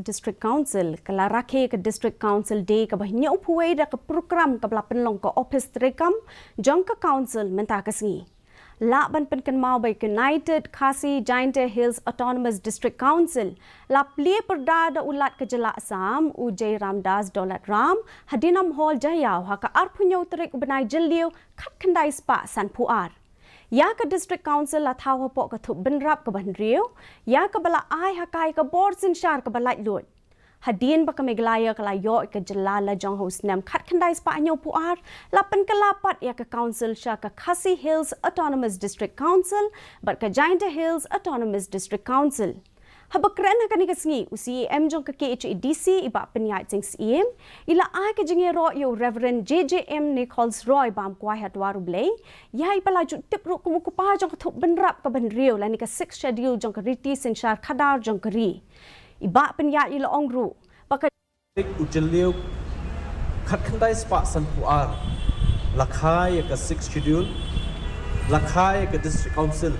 District Council kala Rakhe ke District Council day ke bahnya upuai da ke program ke belapen long ke office terekam jong ke council Mynta ke Sngi. La ban penken mau by United KHASI Giant Hills Autonomous District Council la plie perda da ulat ke jelak sam ujay ramdas dolat ram hadinam hall jayaw ha ka arpunyo terik benai jeliu kat kendai spa san puar. Ya ke District Council la thaw pok ke thup benrap ke ban riu ya ke bala ai hakai ke board sin shar ke balai lut hadin ba ke meglaya ke layo ke jelala jong host nam khat khandai spa nyo puar la pen ke lapat ya ke council sha ke KHASI Hills Autonomous District Council but ke Giant Hills Autonomous District Council habakren hakani ke Sngi usi jong ke KHADC iba penyat sing CM ila ai ke jingero yo Reverend JJM Nichols Roy bam kwai hatwaru blay ya ipala ju tip ru kumu kupa jong ke thup benrap ke ban riu la ni ke 6 schedule jong ke riti sin shar khadar jong ke ri iba penyat ila ongru baka ujeliu khat khandai spa san puar lakhai ke 6 schedule lakhai ke District Council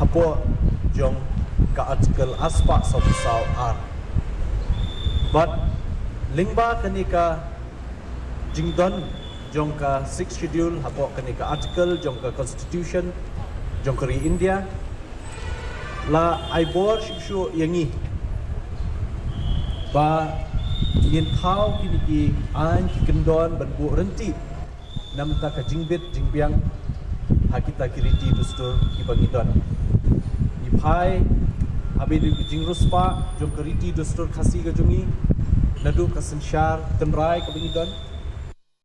hapo jong ka article aspa saw ar but lingba kanika jingdon jong ka 6 schedule hapo kanika article jong ka constitution jong ka India la ai bor shu yangi ba yin thau kiniki an kendon ban bu renti nam ta ka jingbit jingbiang hakita kiriti dustur ibangidon ipai Habis jing ruspa jong keriti dustur KHASI ke jungi nadu kasensyar temrai ke bengidon